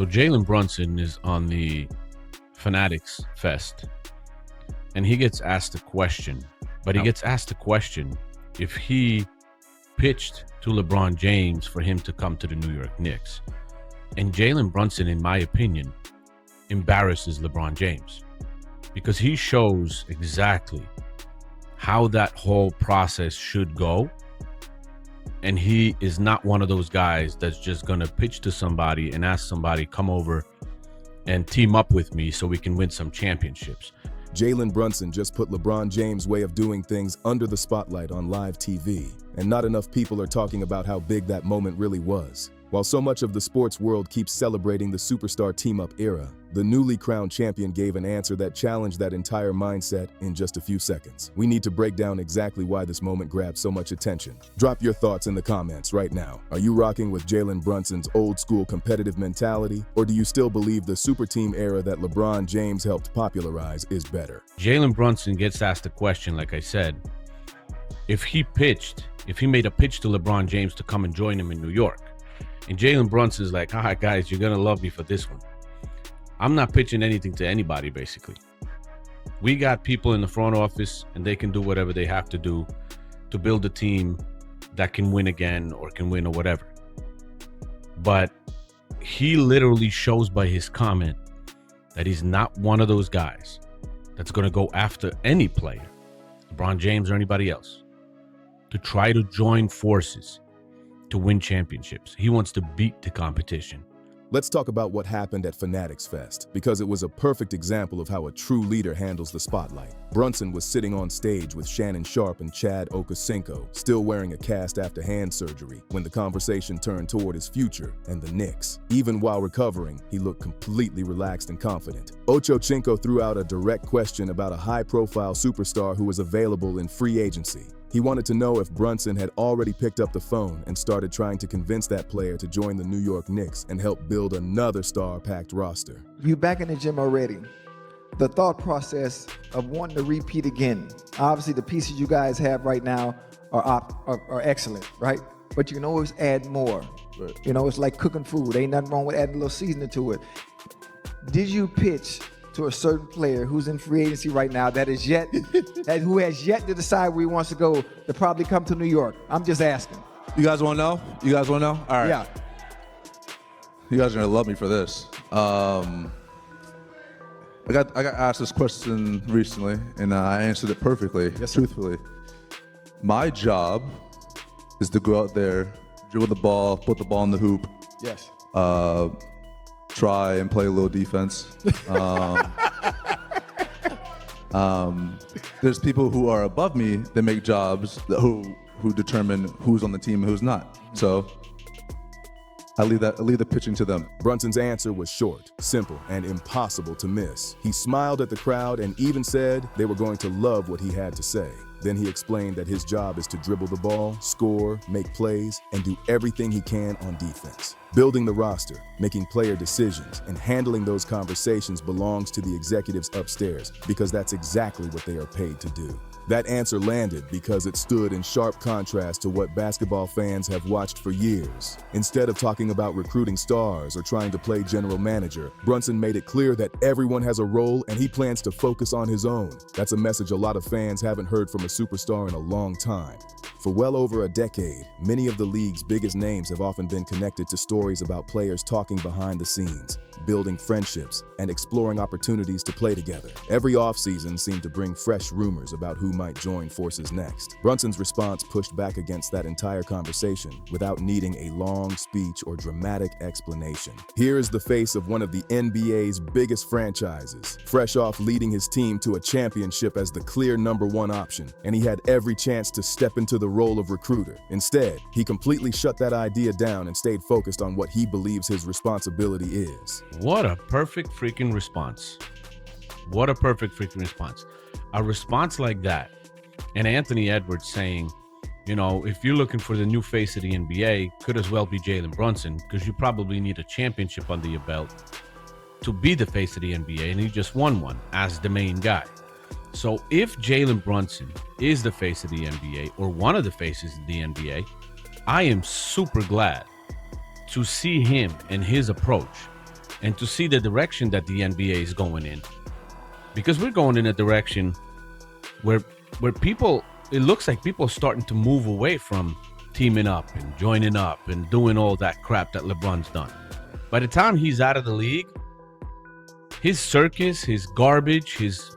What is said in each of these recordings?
So Jalen Brunson is on the Fanatics Fest, and he gets asked a question. But he gets asked a question if he pitched to LeBron James for him to come to the New York Knicks. And Jalen Brunson, in my opinion, embarrasses LeBron James because he shows exactly how that whole process should go. And he is not one of those guys that's just going to pitch to somebody and ask somebody, come over and team up with me so we can win some championships. Jalen Brunson just put LeBron James' way of doing things under the spotlight on live TV, and not enough people are talking about how big that moment really was. While so much of the sports world keeps celebrating the superstar team-up era, the newly crowned champion gave an answer that challenged that entire mindset in just a few seconds. We need to break down exactly why this moment grabbed so much attention. Drop your thoughts in the comments right now. Are you rocking with Jalen Brunson's old-school competitive mentality, or do you still believe the super team era that LeBron James helped popularize is better? Jalen Brunson gets asked a question, like I said, if he made a pitch to LeBron James to come and join him in New York. And Jalen Brunson's like, all right, guys, you're going to love me for this one. I'm not pitching anything to anybody, basically. We got people in the front office, and they can do whatever they have to do to build a team that can win again or can win or whatever. But he literally shows by his comment that he's not one of those guys that's going to go after any player, LeBron James or anybody else, to try to join forces to win championships. He wants to beat the competition. Let's talk about what happened at Fanatics Fest, because it was a perfect example of how a true leader handles the spotlight. Brunson was sitting on stage with Shannon Sharpe and Chad Okocinco, still wearing a cast after hand surgery, when the conversation turned toward his future and the Knicks. Even while recovering, he looked completely relaxed and confident. Okocinco threw out a direct question about a high-profile superstar who was available in free agency. He wanted to know if Brunson had already picked up the phone and started trying to convince that player to join the New York Knicks and help build another star-packed roster. You back in the gym already. The thought process of wanting to repeat again. Obviously, the pieces you guys have right now are excellent, right? But you can always add more. Right. You know, it's like cooking food. Ain't nothing wrong with adding a little seasoning to it. Did you pitch to a certain player who's in free agency right now who has yet to decide where he wants to go to probably come to New York? I'm just asking. You guys want to know? You guys want to know? All right. Yeah. You guys are gonna love me for this. I got asked this question recently, and I answered it perfectly, truthfully. My job is to go out there, dribble the ball, put the ball in the hoop. Yes. Try and play a little defense. There's people who are above me that make jobs who determine who's on the team and who's not. So I leave the pitching to them. Brunson's answer was short, simple, and impossible to miss. He smiled at the crowd and even said they were going to love what he had to say. Then he explained that his job is to dribble the ball, score, make plays, and do everything he can on defense. Building the roster, making player decisions, and handling those conversations belongs to the executives upstairs because that's exactly what they are paid to do. That answer landed because it stood in sharp contrast to what basketball fans have watched for years. Instead of talking about recruiting stars or trying to play general manager, Brunson made it clear that everyone has a role and he plans to focus on his own. That's a message a lot of fans haven't heard from a superstar in a long time. For well over a decade, many of the league's biggest names have often been connected to stories about players talking behind the scenes, building friendships, and exploring opportunities to play together. Every offseason seemed to bring fresh rumors about who might join forces next. Brunson's response pushed back against that entire conversation without needing a long speech or dramatic explanation. Here is the face of one of the NBA's biggest franchises, fresh off leading his team to a championship as the clear #1 option, and he had every chance to step into the role of recruiter. Instead, he completely shut that idea down and stayed focused on what he believes his responsibility is. What a perfect freaking response. What a perfect freaking response. A response like that, and Anthony Edwards saying, you know, if you're looking for the new face of the NBA, could as well be Jalen Brunson, because you probably need a championship under your belt to be the face of the NBA, and he just won one as the main guy. So if Jalen Brunson is the face of the NBA or one of the faces of the NBA, I am super glad to see him and his approach and to see the direction that the NBA is going in. Because we're going in a direction where people, it looks like people are starting to move away from teaming up and joining up and doing all that crap that LeBron's done. By the time he's out of the league, his circus, his garbage, his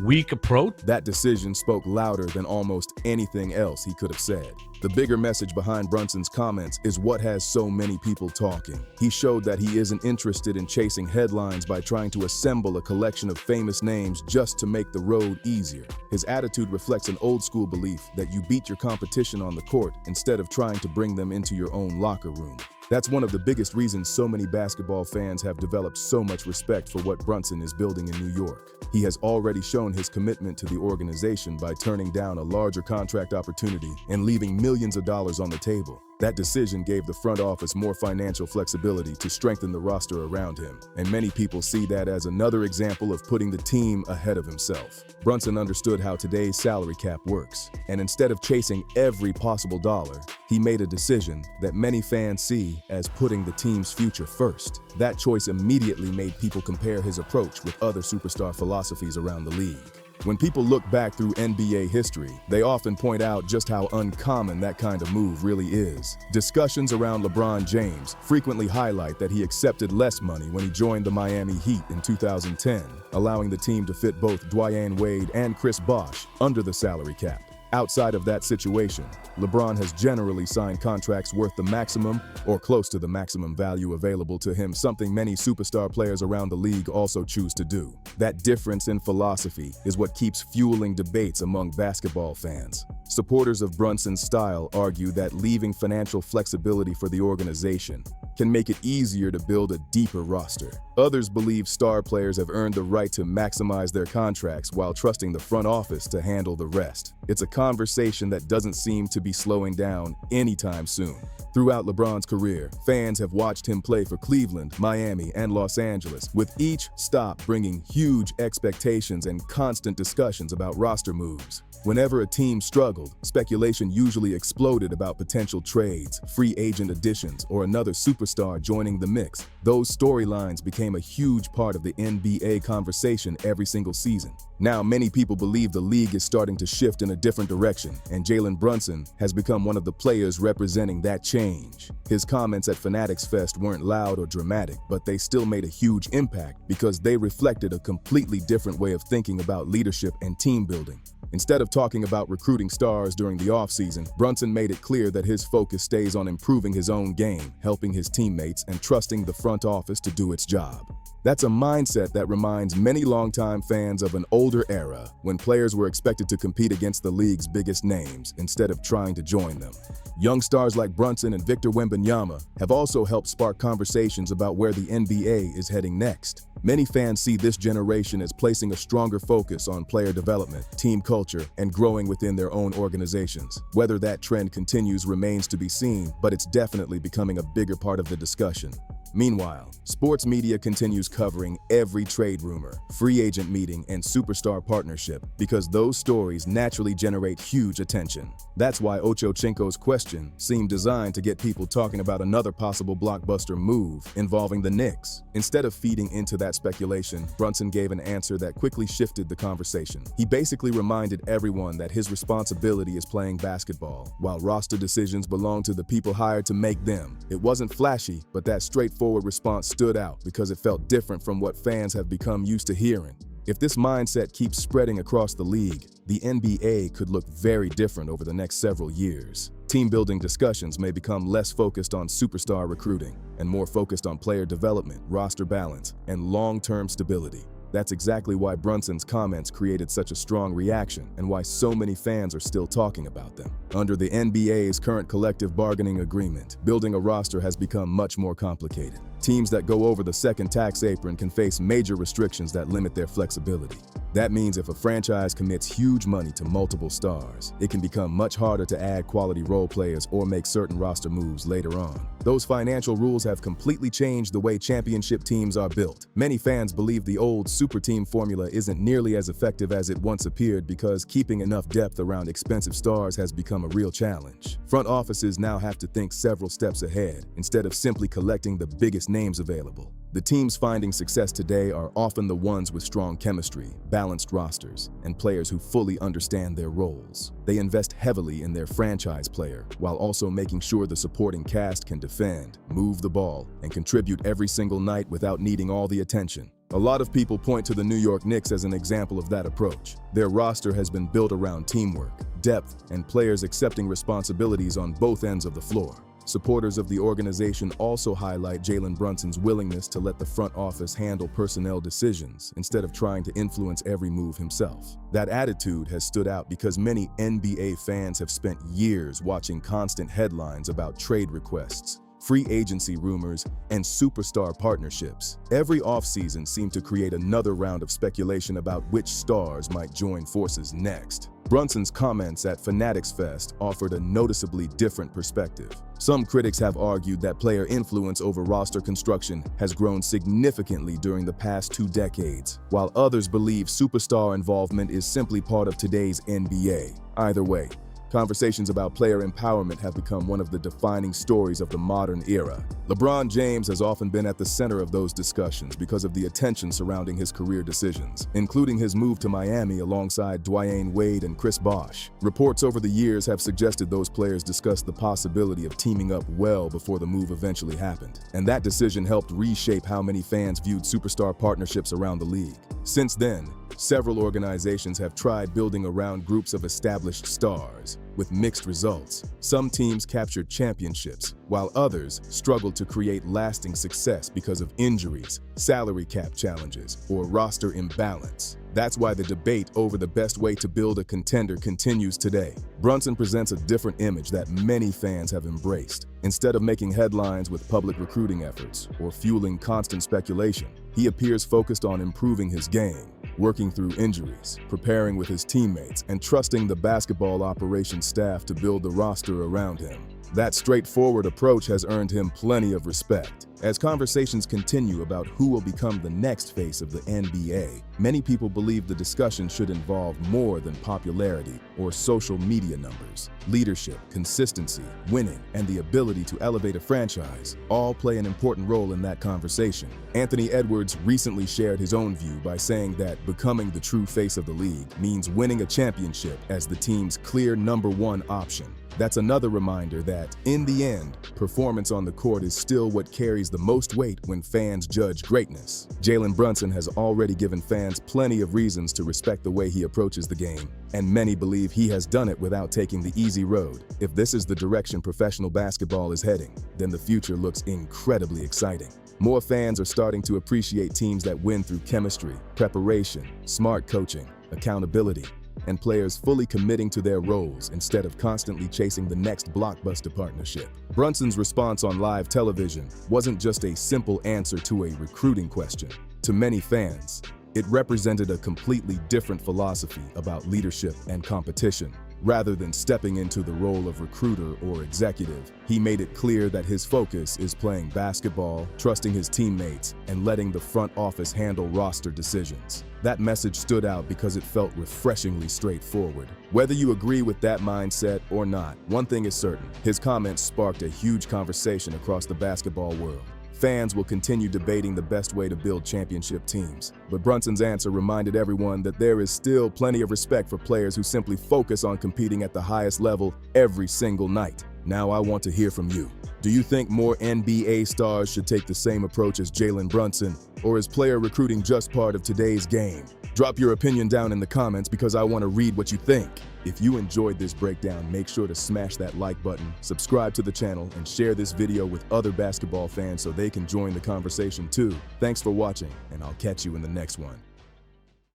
weak approach. That decision spoke louder than almost anything else he could have said. The bigger message behind Brunson's comments is what has so many people talking. He showed that he isn't interested in chasing headlines by trying to assemble a collection of famous names just to make the road easier. His attitude reflects an old-school belief that you beat your competition on the court instead of trying to bring them into your own locker room. That's one of the biggest reasons so many basketball fans have developed so much respect for what Brunson is building in New York. He has already shown his commitment to the organization by turning down a larger contract opportunity and leaving millions of dollars on the table. That decision gave the front office more financial flexibility to strengthen the roster around him, and many people see that as another example of putting the team ahead of himself. Brunson understood how today's salary cap works, and instead of chasing every possible dollar, he made a decision that many fans see as putting the team's future first. That choice immediately made people compare his approach with other superstar philosophies around the league. When people look back through NBA history, they often point out just how uncommon that kind of move really is. Discussions around LeBron James frequently highlight that he accepted less money when he joined the Miami Heat in 2010, allowing the team to fit both Dwyane Wade and Chris Bosh under the salary cap. Outside of that situation, LeBron has generally signed contracts worth the maximum or close to the maximum value available to him, something many superstar players around the league also choose to do. That difference in philosophy is what keeps fueling debates among basketball fans. Supporters of Brunson's style argue that leaving financial flexibility for the organization can make it easier to build a deeper roster. Others believe star players have earned the right to maximize their contracts while trusting the front office to handle the rest. It's a conversation that doesn't seem to be slowing down anytime soon. Throughout LeBron's career, fans have watched him play for Cleveland, Miami, and Los Angeles, with each stop bringing huge expectations and constant discussions about roster moves. Whenever a team struggled, speculation usually exploded about potential trades, free agent additions, or another superstar joining the mix. Those storylines became a huge part of the NBA conversation every single season. Now, many people believe the league is starting to shift in a different direction, and Jalen Brunson has become one of the players representing that change. His comments at Fanatics Fest weren't loud or dramatic, but they still made a huge impact because they reflected a completely different way of thinking about leadership and team building. Instead of talking about recruiting stars during the offseason, Brunson made it clear that his focus stays on improving his own game, helping his teammates, and trusting the front office to do its job. That's a mindset that reminds many longtime fans of an older era when players were expected to compete against the league's biggest names instead of trying to join them. Young stars like Brunson and Victor Wembanyama have also helped spark conversations about where the NBA is heading next. Many fans see this generation as placing a stronger focus on player development, team culture, and growing within their own organizations. Whether that trend continues remains to be seen, but it's definitely becoming a bigger part of the discussion. Meanwhile, sports media continues covering every trade rumor, free agent meeting, and superstar partnership because those stories naturally generate huge attention. That's why Ochochenko's question seemed designed to get people talking about another possible blockbuster move involving the Knicks. Instead of feeding into that speculation, Brunson gave an answer that quickly shifted the conversation. He basically reminded everyone that his responsibility is playing basketball, while roster decisions belong to the people hired to make them. It wasn't flashy, but that straightforward response stood out because it felt different from what fans have become used to hearing. If this mindset keeps spreading across the league, the NBA could look very different over the next several years. Team-building discussions may become less focused on superstar recruiting and more focused on player development, roster balance, and long-term stability. That's exactly why Brunson's comments created such a strong reaction and why so many fans are still talking about them. Under the NBA's current collective bargaining agreement, building a roster has become much more complicated. Teams that go over the second tax apron can face major restrictions that limit their flexibility. That means if a franchise commits huge money to multiple stars, it can become much harder to add quality role players or make certain roster moves later on. Those financial rules have completely changed the way championship teams are built. Many fans believe the old super team formula isn't nearly as effective as it once appeared because keeping enough depth around expensive stars has become a real challenge. Front offices now have to think several steps ahead instead of simply collecting the biggest names available. The teams finding success today are often the ones with strong chemistry, balanced rosters, and players who fully understand their roles. They invest heavily in their franchise player, while also making sure the supporting cast can defend, move the ball, and contribute every single night without needing all the attention. A lot of people point to the New York Knicks as an example of that approach. Their roster has been built around teamwork, depth, and players accepting responsibilities on both ends of the floor. Supporters of the organization also highlight Jalen Brunson's willingness to let the front office handle personnel decisions instead of trying to influence every move himself. That attitude has stood out because many NBA fans have spent years watching constant headlines about trade requests, free agency rumors, and superstar partnerships. Every offseason seemed to create another round of speculation about which stars might join forces next. Brunson's comments at Fanatics Fest offered a noticeably different perspective. Some critics have argued that player influence over roster construction has grown significantly during the past 2 decades, while others believe superstar involvement is simply part of today's NBA. Either way, conversations about player empowerment have become one of the defining stories of the modern era. LeBron James has often been at the center of those discussions because of the attention surrounding his career decisions, including his move to Miami alongside Dwyane Wade and Chris Bosh. Reports over the years have suggested those players discussed the possibility of teaming up well before the move eventually happened, and that decision helped reshape how many fans viewed superstar partnerships around the league. Since then, several organizations have tried building around groups of established stars, with mixed results. Some teams captured championships, while others struggled to create lasting success because of injuries, salary cap challenges, or roster imbalance. That's why the debate over the best way to build a contender continues today. Brunson presents a different image that many fans have embraced. Instead of making headlines with public recruiting efforts or fueling constant speculation, he appears focused on improving his game, working through injuries, preparing with his teammates, and trusting the basketball operations staff to build the roster around him. That straightforward approach has earned him plenty of respect. As conversations continue about who will become the next face of the NBA, many people believe the discussion should involve more than popularity or social media numbers. Leadership, consistency, winning, and the ability to elevate a franchise all play an important role in that conversation. Anthony Edwards recently shared his own view by saying that becoming the true face of the league means winning a championship as the team's clear #1 option. That's another reminder that, in the end, performance on the court is still what carries the most weight when fans judge greatness. Jalen Brunson has already given fans plenty of reasons to respect the way he approaches the game, and many believe he has done it without taking the easy road. If this is the direction professional basketball is heading, then the future looks incredibly exciting. More fans are starting to appreciate teams that win through chemistry, preparation, smart coaching, accountability, and players fully committing to their roles instead of constantly chasing the next blockbuster partnership. Brunson's response on live television wasn't just a simple answer to a recruiting question. To many fans, it represented a completely different philosophy about leadership and competition. Rather than stepping into the role of recruiter or executive, he made it clear that his focus is playing basketball, trusting his teammates, and letting the front office handle roster decisions. That message stood out because it felt refreshingly straightforward. Whether you agree with that mindset or not, one thing is certain: his comments sparked a huge conversation across the basketball world. Fans will continue debating the best way to build championship teams, but Brunson's answer reminded everyone that there is still plenty of respect for players who simply focus on competing at the highest level every single night. Now I want to hear from you. Do you think more NBA stars should take the same approach as Jalen Brunson, or is player recruiting just part of today's game? Drop your opinion down in the comments because I want to read what you think. If you enjoyed this breakdown, make sure to smash that like button, subscribe to the channel, and share this video with other basketball fans so they can join the conversation too. Thanks for watching, and I'll catch you in the next one.